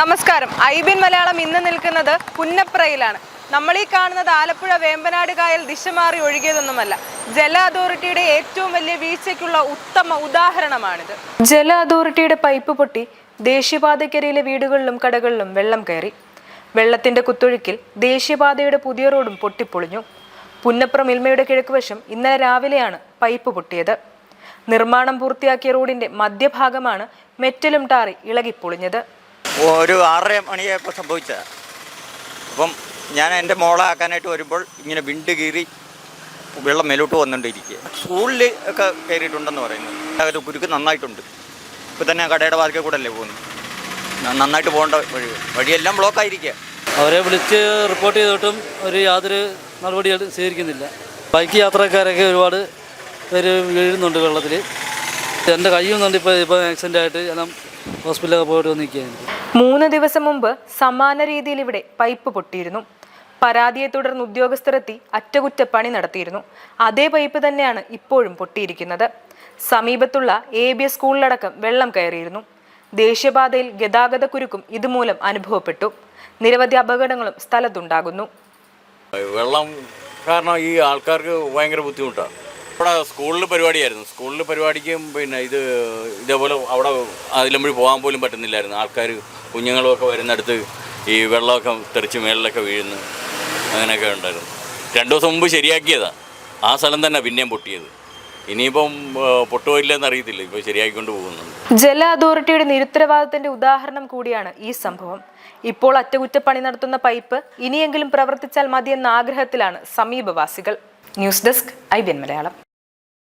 നമസ്കാരം. ഐബിൻ മലയാളം ഇന്ന് നിൽക്കുന്നത് പുന്നപ്രയിലാണ്. നമ്മൾ ഈ കാണുന്നത് ആലപ്പുഴ വേമ്പനാട് കായൽ ദിശ മാറി ഒഴുകിയതൊന്നുമല്ല. ജല അതോറിറ്റിയുടെ ഏറ്റവും വലിയ വീഴ്ചയ്ക്കുള്ള ഉത്തമ ഉദാഹരണമാണിത്. ജല അതോറിറ്റിയുടെ പൈപ്പ് പൊട്ടി ദേശീയപാതയ്ക്കരിയിലെ വീടുകളിലും കടകളിലും വെള്ളം കയറി. വെള്ളത്തിന്റെ കുത്തൊഴുക്കിൽ ദേശീയപാതയുടെ പുതിയ റോഡും പൊട്ടിപ്പൊളിഞ്ഞു. പുന്നപ്ര മിൽമയുടെ കിഴക്കുവശം ഇന്നലെ രാവിലെയാണ് പൈപ്പ് പൊട്ടിയത്. നിർമ്മാണം പൂർത്തിയാക്കിയ റോഡിന്റെ മധ്യഭാഗമാണ് മെറ്റലും ടാറി ഇളകിപ്പൊളിഞ്ഞത്. ഒരു 6:30 മണിയായപ്പോൾ സംഭവിച്ചതാണ്. അപ്പം ഞാൻ എൻ്റെ മോളെ ആക്കാനായിട്ട് വരുമ്പോൾ ഇങ്ങനെ വിണ്ട് കീറി വെള്ളം മേലോട്ട് വന്നുകൊണ്ടിരിക്കുക. സ്കൂളിൽ ഒക്കെ കയറിയിട്ടുണ്ടെന്ന് പറയുന്നു. ഒരു കുരുക്ക് നന്നായിട്ടുണ്ട്. ഇപ്പോൾ തന്നെ കടയുടെ വാതിക്കൽ കൂടെ അല്ലേ പോകുന്നു. നന്നായിട്ട് പോകേണ്ട വഴിയെല്ലാം ബ്ലോക്കായിരിക്കുക. അവരെ വിളിച്ച് റിപ്പോർട്ട് ചെയ്തിട്ടും യാതൊരു നടപടികൾ സ്വീകരിക്കുന്നില്ല. ബൈക്ക് യാത്രക്കാരൊക്കെ ഒരുപാട് പേര് വീഴുന്നുണ്ട് വെള്ളത്തിൽ. എൻ്റെ കയ്യുന്നുണ്ട്. ഇപ്പോൾ ആക്സിഡൻ്റ് ആയിട്ട് ഞാൻ ഹോസ്പിറ്റലൊക്കെ പോയിട്ട് വന്നിരിക്കുകയാണ്. 3 ദിവസം മുമ്പ് സമാന രീതിയിൽ ഇവിടെ പൈപ്പ് പൊട്ടിയിരുന്നു. പരാതിയെ തുടർന്ന് ഉദ്യോഗസ്ഥരെത്തി അറ്റകുറ്റപ്പണി നടത്തിയിരുന്നു. അതേ പൈപ്പ് തന്നെയാണ് ഇപ്പോഴും പൊട്ടിയിരിക്കുന്നത്. സമീപത്തുള്ള ABS സ്കൂളിലടക്കം വെള്ളം കയറിയിരുന്നു. ദേശീയപാതയിൽ ഗതാഗത കുരുക്കും ഇതുമൂലം അനുഭവപ്പെട്ടു. നിരവധി അപകടങ്ങളും സ്ഥലത്തുണ്ടാകുന്നു. വെള്ളം കാരണം ഈ ആൾക്കാർക്ക് ഭയങ്കര ബുദ്ധിമുട്ടാണ്. അവിടെ സ്കൂളിൽ പരിപാടിയായിരുന്നു. സ്കൂളിൽ പരിപാടിക്കും പിന്നെ ഇതേപോലെ അവിടെ അതിലമ്പഴി പോകാൻ പോലും പറ്റുന്നില്ലായിരുന്നു. ആൾക്കാർ കുഞ്ഞുങ്ങളുമൊക്കെ വരുന്നിടത്ത് ഈ വെള്ളമൊക്കെ തെറിച്ച് മേളിലൊക്കെ വീഴുന്നു. അങ്ങനെയൊക്കെ ഉണ്ടായിരുന്നു. 2 ദിവസം മുമ്പ് ശരിയാക്കിയതാണ്. ആ സ്ഥലം തന്നെ പിന്നെയും പൊട്ടിയത്. ഇനിയിപ്പം പൊട്ടുപോയില്ലെന്ന് അറിയത്തില്ല. ഇപ്പോൾ ശരിയാക്കിക്കൊണ്ട് പോകുന്നുണ്ട്. ജല അതോറിറ്റിയുടെ നിരുത്തരവാദത്തിന്റെ ഉദാഹരണം കൂടിയാണ് ഈ സംഭവം. ഇപ്പോൾ അറ്റകുറ്റപ്പണി നടത്തുന്ന പൈപ്പ് ഇനിയെങ്കിലും പ്രവർത്തിച്ചാൽ മതിയെന്ന ആഗ്രഹത്തിലാണ് സമീപവാസികൾ. ന്യൂസ് ഡെസ്ക് ഐബിൻ മലയാളം.